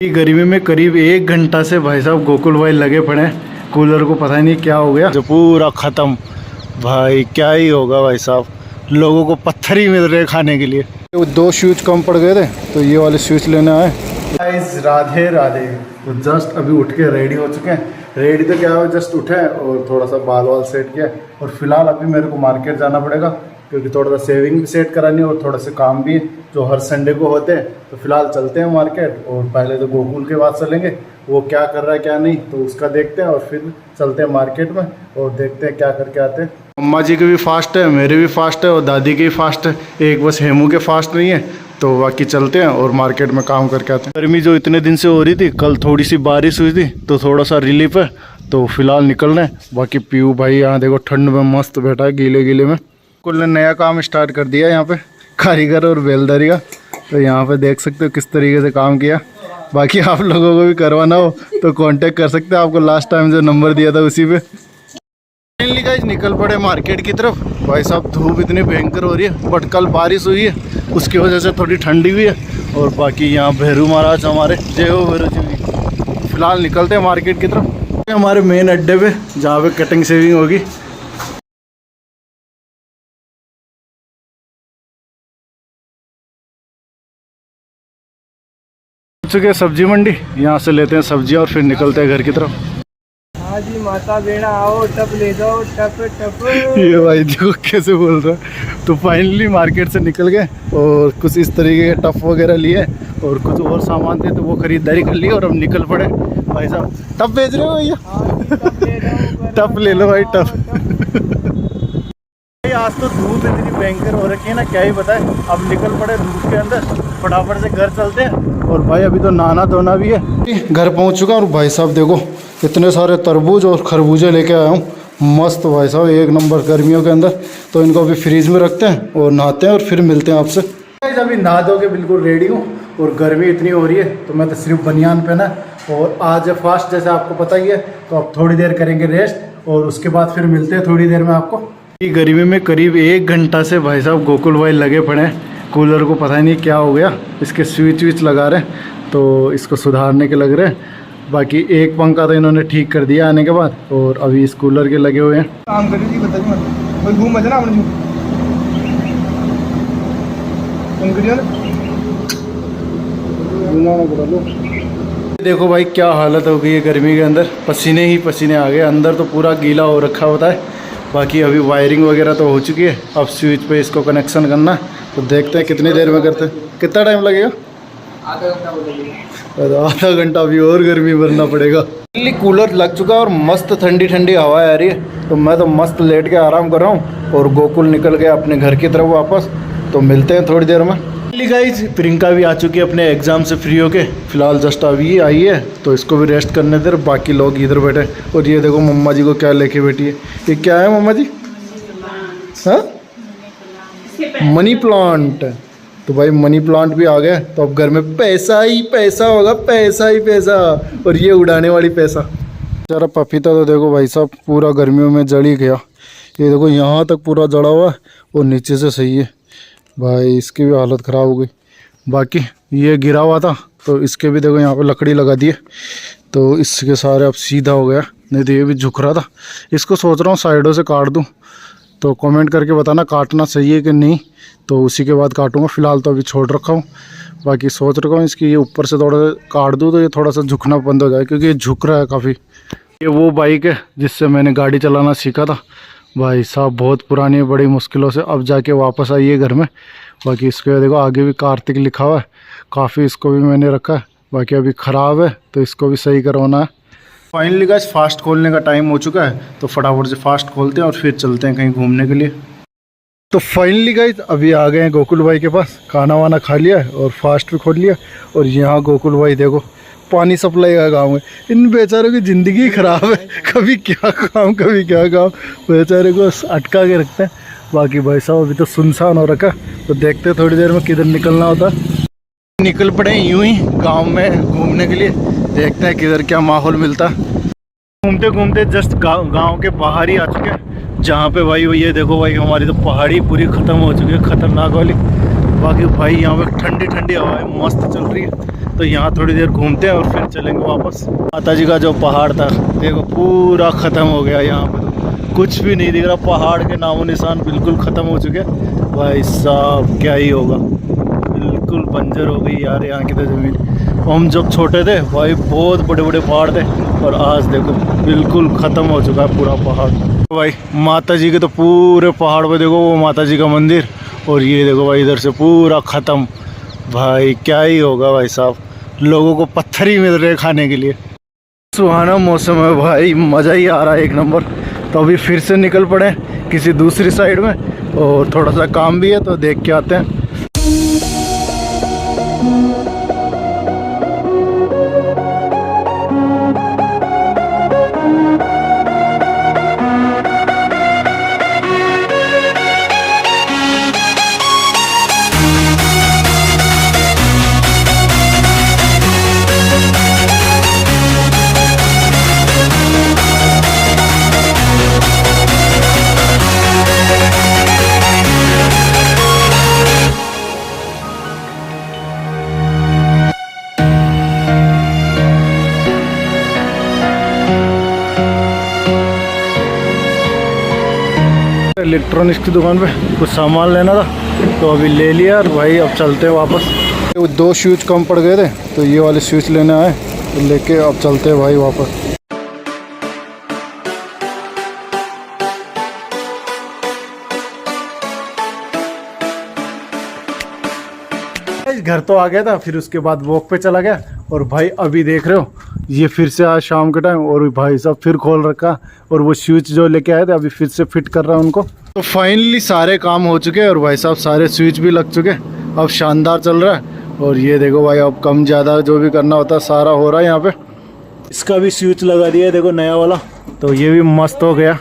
गर्मी में करीब 1 घंटा से भाई साहब गोकुल भाई लगे पड़े हैं। कूलर को पता ही नहीं क्या हो गया, जो पूरा ख़त्म। भाई क्या ही होगा भाई साहब, लोगों को पत्थर ही मिल रहे खाने के लिए। वो 2 स्विच कम पड़ गए थे तो ये वाले स्विच लेने आए। गाइस राधे राधे। तो जस्ट अभी उठ के रेडी हो चुके हैं। रेडी तो क्या है, जस्ट उठे हैं और थोड़ा सा बाल वाल सेट किया। और फिलहाल अभी मेरे को मार्केट जाना पड़ेगा क्योंकि थोड़ा सा सेविंग भी सेट करानी है और थोड़ा सा काम भी है जो हर संडे को होते हैं। तो फिलहाल चलते हैं मार्केट और पहले तो गोकुल के बाद चलेंगे, वो क्या कर रहा है क्या नहीं तो उसका देखते हैं और फिर चलते हैं मार्केट में और देखते हैं क्या करके आते हैं। अम्मा जी के भी फास्ट है, मेरे भी फास्ट है और दादी के भी फास्ट है, एक बस हेमू के फास्ट नहीं है। तो बाकी चलते हैं और मार्केट में काम करके आते हैं। गर्मी जो इतने दिन से हो रही थी, कल थोड़ी सी बारिश हुई थी तो थोड़ा सा रिलीफ है। तो फिलहाल निकल रहे हैं। बाकी पीयू भाई यहाँ देखो ठंड में मस्त बैठा है गीले गीले में। कुल ने नया काम स्टार्ट कर दिया यहाँ पे, कारीगर और बेलदारी का। तो यहाँ पे देख सकते हो किस तरीके से काम किया। बाकी आप लोगों को भी करवाना हो तो कांटेक्ट कर सकते हैं, आपको लास्ट टाइम जो नंबर दिया था उसी पे। फाइनली गाइस निकल पड़े मार्केट की तरफ। भाई साहब धूप इतनी भयंकर हो रही है, बट कल बारिश हुई है उसकी वजह से थोड़ी ठंडी हुई है। और बाकी यहाँ भैरू महाराज हमारे, जय हो भैरू जी। फिलहाल निकलते हैं मार्केट की तरफ, हमारे मेन अड्डे पे जहाँ पे कटिंग शेविंग होगी। चुके सब्जी मंडी, यहाँ से लेते हैं सब्जियाँ और फिर निकलते हैं घर की तरफ। हाँ जी माता बेड़ा आओ, टप ले जाओ, टप टप। ये भाई देखो कैसे बोल रहा है। तो फाइनली मार्केट से निकल गए और कुछ इस तरीके के टप वगैरह लिए और कुछ और सामान थे तो वो खरीदारी कर ली और अब निकल पड़े। भाई साहब टप बेच रहे हो भैया? टप ले लो भाई, टप। आज तो धूप इतनी भयंकर हो रखी है ना, क्या ही बताए। अब निकल पड़े धूप के अंदर, फटाफट से घर चलते हैं। और भाई अभी तो नहाना धोना भी है। घर पहुंच चुका और भाई साहब देखो इतने सारे तरबूज और खरबूजे लेके आया हूँ। मस्त भाई साहब, एक नंबर गर्मियों के अंदर। तो इनको अभी फ्रीज में रखते हैं और नहाते हैं और फिर मिलते हैं आपसे। अभी नहा धो के बिल्कुल रेडी हूँ और गर्मी इतनी हो रही है तो मैं तो सिर्फ बनियान पहना और आज फास्ट जैसे आपको पता ही है। तो अब थोड़ी देर करेंगे रेस्ट और उसके बाद फिर मिलते हैं थोड़ी देर में आपको। गर्मी में करीब 1 घंटा से भाई साहब गोकुल भाई लगे पड़े हैं। कूलर को पता ही नहीं क्या हो गया, इसके स्विच विच लगा रहे हैं तो इसको सुधारने के लग रहे हैं। बाकी एक पंखा तो इन्होंने ठीक कर दिया आने के बाद और अभी इस कूलर के लगे हुए हैं। काम करिए जी, बताइए मत कोई घूम मत ना अपने देखो भाई क्या हालत हो गई है गर्मी के अंदर, पसीने ही पसीने आ गए। अंदर तो पूरा गीला हो रखा होता है। बाकी अभी वायरिंग वगैरह तो हो चुकी है, अब स्विच पे इसको कनेक्शन करना है। तो देखते हैं कितनी देर में करते हैं। कितना टाइम लगेगा? आधा घंटा बोलेंगे। आधा घंटा अभी और गर्मी भरना पड़ेगा। कूलर लग चुका है और मस्त ठंडी ठंडी हवा आ रही है। तो मैं तो मस्त लेट के आराम कर रहा हूँ और गोकुल निकल गया अपने घर की तरफ वापस। तो मिलते हैं थोड़ी देर में। गाइस प्रियंका भी आ चुकी है अपने एग्जाम से फ्री होके। फिलहाल जस्ट अभी आई है तो इसको भी रेस्ट करने दे। बाकी लोग इधर बैठे और ये देखो मम्मा जी को क्या लेके बैठी है। ये क्या है मम्मा जी? हाँ मनी प्लांट। तो भाई मनी प्लांट भी आ गया तो अब घर में पैसा ही पैसा होगा, पैसा ही पैसा। और ये उड़ाने वाली पैसा। जरा पपीता तो देखो भाई साहब पूरा गर्मियों में जड़ ही गया। ये देखो यहाँ तक पूरा जड़ा हुआ है और नीचे से सही है भाई, इसकी भी हालत ख़राब हो गई। बाकी ये गिरा हुआ था तो इसके भी देखो यहाँ पे लकड़ी लगा दी है तो इसके सारे अब सीधा हो गया, नहीं तो ये भी झुक रहा था। इसको सोच रहा हूँ साइडों से काट दूँ। तो कमेंट करके बताना काटना सही है कि नहीं, तो उसी के बाद काटूँगा। फ़िलहाल तो अभी छोड़ रखा हूँ। बाकी सोच रखा हूँ इसकी ये ऊपर से थोड़ा सा काट दूँ तो ये थोड़ा सा झुकना बंद हो जाए क्योंकि ये झुक रहा है काफ़ी। ये वो बाइक है जिससे मैंने गाड़ी चलाना सीखा था भाई साहब, बहुत पुरानी है, बड़ी मुश्किलों से अब जाके वापस आई है घर में। बाकी इसके देखो आगे भी कार्तिक लिखा हुआ है, काफ़ी इसको भी मैंने रखा है। बाकी अभी ख़राब है तो इसको भी सही करवाना है। फाइनली गाइस फास्ट खोलने का टाइम हो चुका है तो फटाफट से फास्ट खोलते हैं और फिर चलते हैं कहीं घूमने के लिए। तो फाइनली गाइस अभी आ गए हैं गोकुल भाई के पास, खाना वाना खा लिया है और फास्ट भी खोल लिया। और यहाँ गोकुल भाई देखो पानी सप्लाई का काम है। इन बेचारों की ज़िंदगी ख़राब है, कभी क्या काम कभी क्या काम, बेचारे को अटका के रखते हैं। बाकी भाई साहब अभी तो सुनसान हो रखा, तो देखते हैं थोड़ी देर में किधर निकलना होता। निकल पड़े यूं ही गांव में घूमने के लिए, देखते हैं किधर क्या माहौल मिलता। घूमते घूमते जस्ट गांव के बाहर ही आ चुके हैं जहाँ पे भाई ये देखो भाई हमारी तो पहाड़ी पूरी ख़त्म हो चुकी है, ख़तरनाक वाली। बाकी भाई यहाँ पे ठंडी ठंडी हवा है मस्त चल रही है। तो यहाँ थोड़ी देर घूमते हैं और फिर चलेंगे वापस। माता जी का जो पहाड़ था देखो पूरा ख़त्म हो गया, यहाँ पे तो कुछ भी नहीं दिख रहा, पहाड़ के नामो निशान बिल्कुल ख़त्म हो चुके। भाई साहब क्या ही होगा, बिल्कुल बंजर हो गई यार यहाँ की तो ज़मीन। हम जब छोटे थे भाई बहुत बड़े बड़े पहाड़ थे, और आज देखो बिल्कुल ख़त्म हो चुका है पूरा पहाड़। भाई माता जी के तो पूरे पहाड़ पे देखो वो माता जी का मंदिर, और ये देखो भाई इधर से पूरा ख़त्म। भाई क्या ही होगा भाई साहब, लोगों को पत्थर ही मिल रहे खाने के लिए। सुहाना मौसम है भाई, मज़ा ही आ रहा है एक नंबर। तो अभी फिर से निकल पड़े किसी दूसरी साइड में, और थोड़ा सा काम भी है तो देख के आते हैं। इलेक्ट्रॉनिक्स की दुकान पे कुछ सामान लेना था तो अभी ले लिया, और भाई अब चलते हैं वापस। वो 2 स्विच कम पड़ गए थे तो ये वाले स्विच लेने आए, तो लेके अब चलते हैं भाई वापस। घर तो आ गया था, फिर उसके बाद वॉक पे चला गया, और भाई अभी देख रहे हो ये फिर से आज शाम के टाइम, और भाई साहब फिर खोल रखा, और वो स्विच जो लेके आए थे अभी फिर से फिट कर रहा है उनको। तो फाइनली सारे काम हो चुके हैं, और भाई साहब सारे स्विच भी लग चुके, अब शानदार चल रहा है। और ये देखो भाई अब कम ज़्यादा जो भी करना होता है सारा हो रहा है यहाँ पे। इसका भी स्विच लगा दिया है देखो नया वाला, तो ये भी मस्त हो गया।